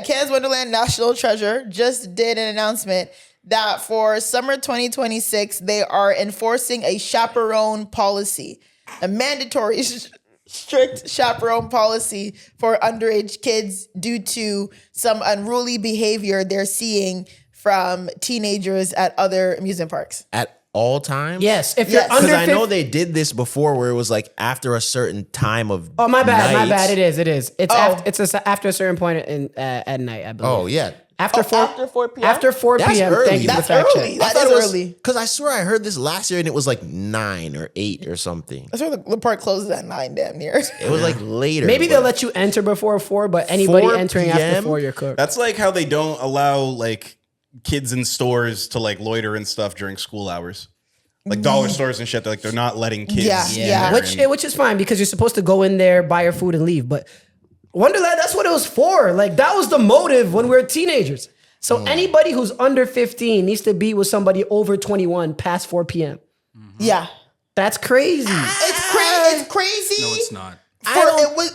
Canada's Wonderland National Treasure just did an announcement that for summer 2026, they are enforcing a chaperone policy, a mandatory strict chaperone policy for underage kids due to some unruly behavior they're seeing from teenagers at other amusement parks. At all times? Yes. If you're under because I know they did this before where it was like after a certain time of Oh, my bad. night. My bad. It is. It's after a certain point at night, I believe. Oh, yeah. After 4 p.m.? After 4 That's p.m. early. Thank you for the That's fact early. check. That is early. Because I swear I heard this last year and it was like 9 or 8 or something. That's where the park closes at 9 damn near. It was like later. Maybe they'll let you enter before 4, but anybody 4 entering after PM? 4, you're cooked. That's like how they don't allow like kids in stores to like loiter and stuff during school hours. Like dollar stores and shit. They're not letting kids. Yeah. Which is fine because you're supposed to go in there, buy your food, and leave. But Wonderland, that's what it was for. Like that was the motive when we were teenagers. So anybody who's under 15 needs to be with somebody over 21 past 4 p.m. Yeah. That's crazy. It's crazy. No, it's not.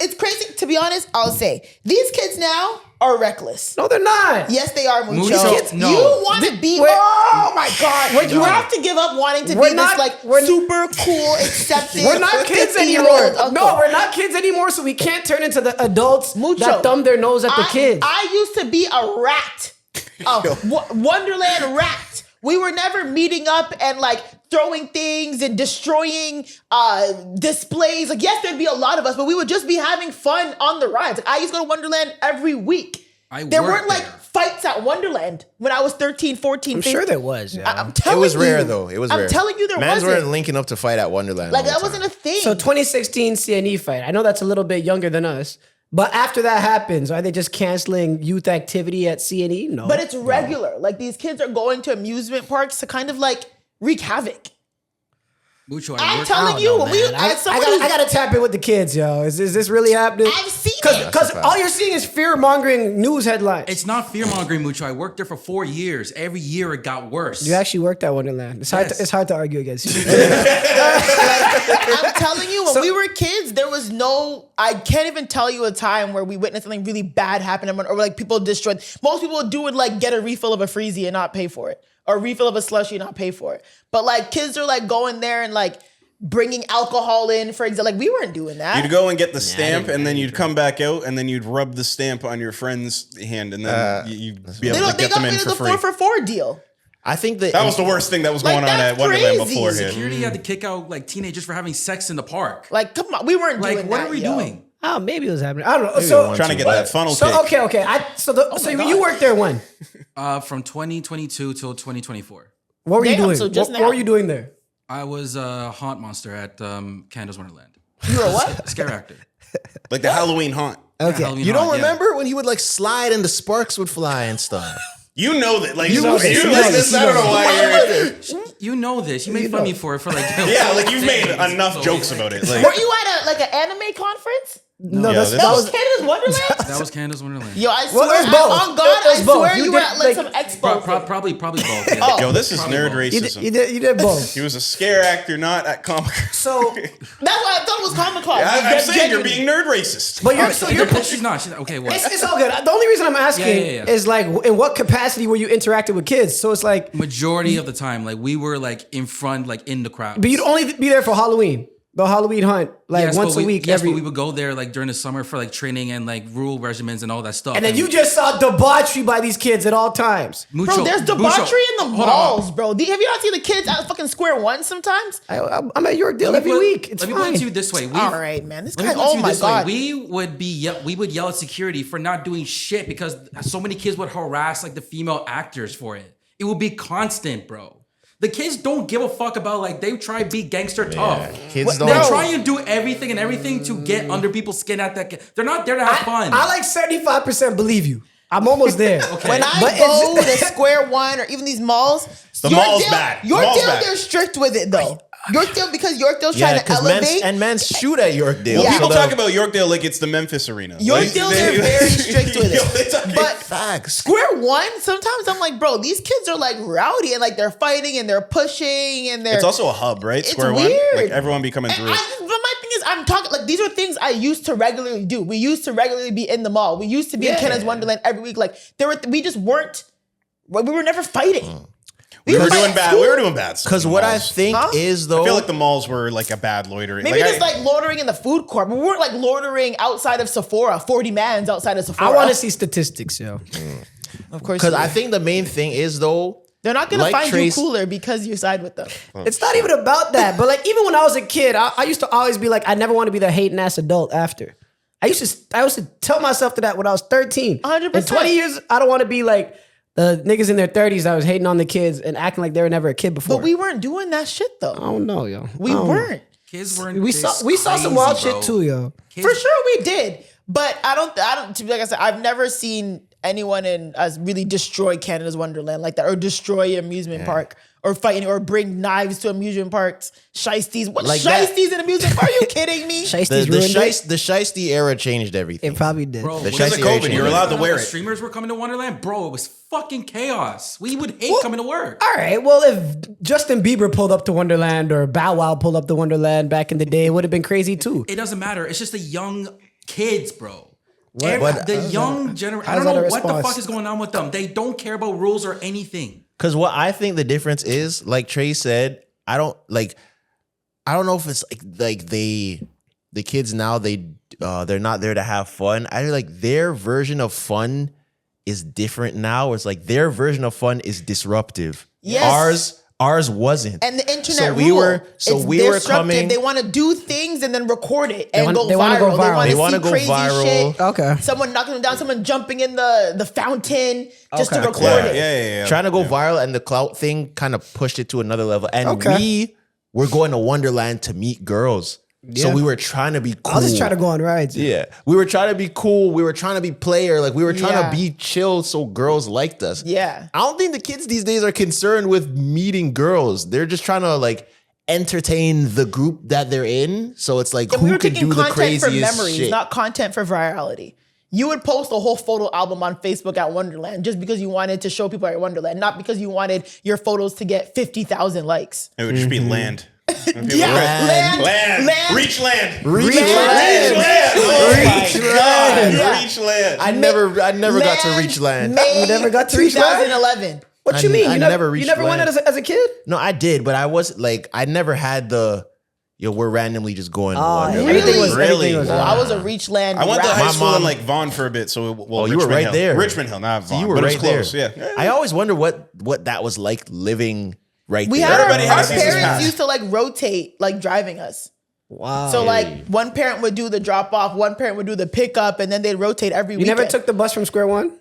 It's crazy. To be honest, I'll say these kids now are reckless. No, they're not. Yes, they are, Mucho. Mucho, Kids, no. You want to be? We're- Oh my God! You No. have to give up wanting to We're be not- this like we're- super cool, accepting. We're not kids 50-year-old anymore. uncle. No, we're not kids anymore, so we can't turn into the adults Mucho. that thumb their nose at the kids. I used to be a rat, a Wonderland rat. We were never meeting up and like throwing things and destroying displays. Like, yes, there'd be a lot of us, but we would just be having fun on the rides. Like, I used to go to Wonderland every week. There weren't like fights at Wonderland when I was 13, 14, I'm 15. sure there was. Yeah. I'm telling you. It was rare though. It was rare. I'm telling you there Mans wasn't. weren't linking up to fight at Wonderland. Like, all the that time. wasn't a thing. So 2016 CNE fight. I know that's a little bit younger than us. But after that happens, are they just canceling youth activity at CNE? No. But it's regular. Like, these kids are going to amusement parks to kind of like wreak havoc. Mucho, I'm telling you, when we I as someone who's- gotta tap in with the kids, yo. Is this really happening? I've seen it. Because all you're seeing is fear-mongering news headlines. It's not fear-mongering, Mucho. I worked there for 4 years. Every year it got worse. You actually worked at Wonderland. It's hard to argue against you. I'm telling you, when we were kids, there was I can't even tell you a time where we witnessed something really bad happen or like people destroyed. Most people would do it like get a refill of a Freezy and not pay for it. Or a refill of a slushie and not pay for it. But like kids are like going there and like bringing alcohol in, for example. Like, we weren't doing that. You'd go and get the stamp, and then you'd come back out, and then you'd rub the stamp on your friend's hand, and then you'd be able to They get got them in rid of for the free. 4-for-4 deal. I think That was the worst thing that was Like, going on that's at Wonderland crazy. before here. Security had to kick out like teenagers for having sex in the park. Like, come on, we weren't Like, doing what that. are we yo. doing? Oh, maybe it was happening. I don't know. Maybe So one, Trying to get that funnel cake. okay. So you worked there when? From 2022 till 2024. What were you Damn, doing? so just What now. were you doing there? I was a haunt monster at Canada's Wonderland. You were what? Scare actor. Like the Halloween haunt. Okay. Halloween You don't haunt, yeah. remember when he would like slide and the sparks would fly and stuff? You know that. Like, know this. I don't know why you're... You know this. You made fun of me for like... Yeah, like you've made enough jokes about it. Like, Were you at an anime conference? No, Yeah, that's, this That was- was Canada's Wonderland? That was Canada's Wonderland. Yo, I Well, swear, it was both. on God, It was I both. swear You you were did, at like some like- expo. Probably both. Yeah. Oh. yo, this is Probably nerd both. racism. you did both. He was a scare actor, not at Comic Con. So, That's why I thought it was Comic Con. I'm saying you're being nerd racist. but you're She's not. Okay, what? it's all good. The only reason I'm asking Yeah. is like, in what capacity were you interacting with kids? So it's like, Majority of the time, like we were like in front, like in the crowd. but you'd only be there for Halloween, the Halloween hunt, like once a week. Yes, but we would go there like during the summer for like training and like rural regiments and all that stuff. And then you just saw debauchery by these kids at all times. Mucho, Bro, there's Mucho. debauchery in the Hold on. malls, bro. Have you not seen the kids at fucking Square One sometimes? I'm at Yorkdale every week. It's Let me fine. put it to you this way. All right, man. This Let me guy, put it to oh you my this God. way. We would yell at security for not doing shit because so many kids would harass like the female actors for it. It would be constant, bro. The kids don't give a fuck about like they try to be gangster tough. Kids don't. They try and do everything to get under people's skin at that. They're not there to have fun. I like 75% believe you. I'm almost there. Okay. When I But go it's- to Square One or even these malls, The mall's bad. The mall's Yorkdale, bad. they're strict with it though. Yorkdale, because Yorkdale's trying to elevate. men shoot at Yorkdale. Yeah. People So talk the- about Yorkdale like it's the Memphis Arena. Yorkdale, they're very strict with it. But facts. Square One, sometimes I'm like, bro, these kids are like rowdy and like they're fighting and they're pushing and they're. It's also a hub, right? It's Square weird. One. Like everyone be coming And through. but my thing is, I'm talking like these are things I used to regularly do. We used to regularly be in the mall. We used to be in Kenneth Wonderland every week. Like we just weren't. We were never fighting. We were doing bad. We were doing bad. Because what I think is though, I feel like the malls were like a bad loitering. Maybe just like loitering in the food court. But we weren't like loitering outside of Sephora. 40 mans outside of Sephora. I want to see statistics, yo. Of course, because I think the main thing is though, they're not gonna like find Trace- you cooler because you side with them. It's not even about that. But like even when I was a kid, I used to always be like, I never want to be the hating ass adult after. I used to tell myself that when I was 13. 100%. In 20 years, I don't want to be like the niggas in their 30s that was hating on the kids and acting like they were never a kid before. But we weren't doing that shit though. I don't know, yo. We weren't. Kids weren't. We saw some wild shit too, yo. For sure we did. But I don't, like I said, I've never seen anyone in us really destroy Canada's Wonderland like that, or destroy an amusement park, or fighting, or bring knives to amusement parks. Shiesties. What Like shiesties in amusement park? Are you kidding me? Shiesty's ruined it. the shiesty era changed everything. It probably did. Bro, The because of shiesty era COVID, you were changed allowed to wear the it. streamers were coming to Wonderland, bro. It was fucking chaos. We would hate coming to work. All right. Well, if Justin Bieber pulled up to Wonderland or Bow Wow pulled up to Wonderland back in the day, it would have been crazy too. It doesn't matter. It's just the young kids, bro. What- The young generation. I how's don't that know a what the response? fuck is going on with them. They don't care about rules or anything. Because what I think the difference is, like Trey said, I don't know if it's like the kids now they're not there to have fun. I feel like their version of fun is different now. It's like their version of fun is disruptive. Yes. Ours wasn't. And the internet So we rule, were- so it's we were disruptive. coming- They want to do things and then record it and they wanna go viral. They They want wanna to go see crazy viral. shit. Okay. Someone knocking them down, someone jumping in the fountain just to Okay. record it. Yeah. Trying to go viral, and the clout thing kind of pushed it to another level. And Okay. we were going to Wonderland to meet girls. So Yeah. we were trying to be cool. I was just trying to go on rides. Yeah. We were trying to be cool. We were trying to be player. Like we were trying Yeah. to be chill so girls liked us. Yeah. I don't think the kids these days are concerned with meeting girls. They're just trying to like entertain the group that they're in. So it's like And we who were could taking do the content for craziest memories, shit. not content for virality. You would post a whole photo album on Facebook at Wonderland just because you wanted to show people at Wonderland, not because you wanted your photos to get 50,000 likes. It would just be land. Yeah, Land. Reach land. Reach land. land. Oh my Reach God. land. Yeah. Reach land. I never got to reach land. May You never got to reach land? 2011. What I you mean? I You never you reached never went land. as a kid? No, I did, but I was like, I never had the, we're randomly just going. to Wonderland. Really? Really? was- Well, I was a Reachland. I went to rat. high My school in mom- like Vaughan for a bit, so well, You were Richmond right Hill. there. Richmond Hill, not Vaughan. You were but right it's close. there. Yeah. I always wonder what that was like living right We there. had Everybody our had a season's parents pass. used to like rotate, like driving us. Wow. So like one parent would do the drop off, one parent would do the pickup, and then they'd rotate every you weekend. never took the bus from Square One?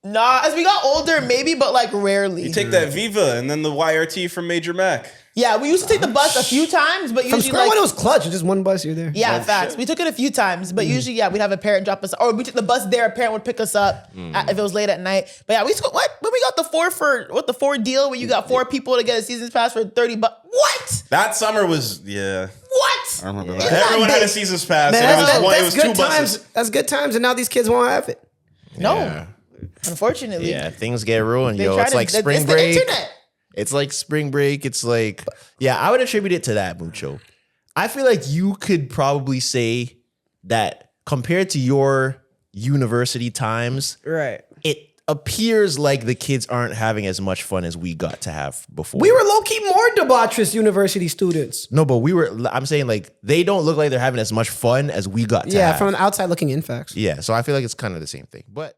Nah, as we got older, maybe, but like rarely. You take that Viva and then the YRT from Major Mac. Yeah, we used to take the bus a few times, but From usually Square like One, it was clutch. It's just one bus. You're there. yeah, facts. We took it a few times, but usually yeah, we'd have a parent drop us, or we took the bus there. A parent would pick us up if it was late at night. But yeah, we used to, what when we got the four deal where you got 4 people to get a season's pass for $30. What? That summer was What? I remember It's that. not Everyone had a big. season's pass. Man, and it was that's two good buses. times. That's good times, and now these kids won't have it. No, Yeah. unfortunately. Yeah, things get ruined, They yo. try It's to- like spring it's break. The internet. It's like spring break. It's like, yeah, I would attribute it to that, Mucho. I feel like you could probably say that compared to your university times, Right. it appears like the kids aren't having as much fun as we got to have before. We were low key more debaucherous university students. No, but I'm saying like they don't look like they're having as much fun as we got to Yeah, have. from the outside looking in, facts. Yeah, so I feel like it's kind of the same thing. But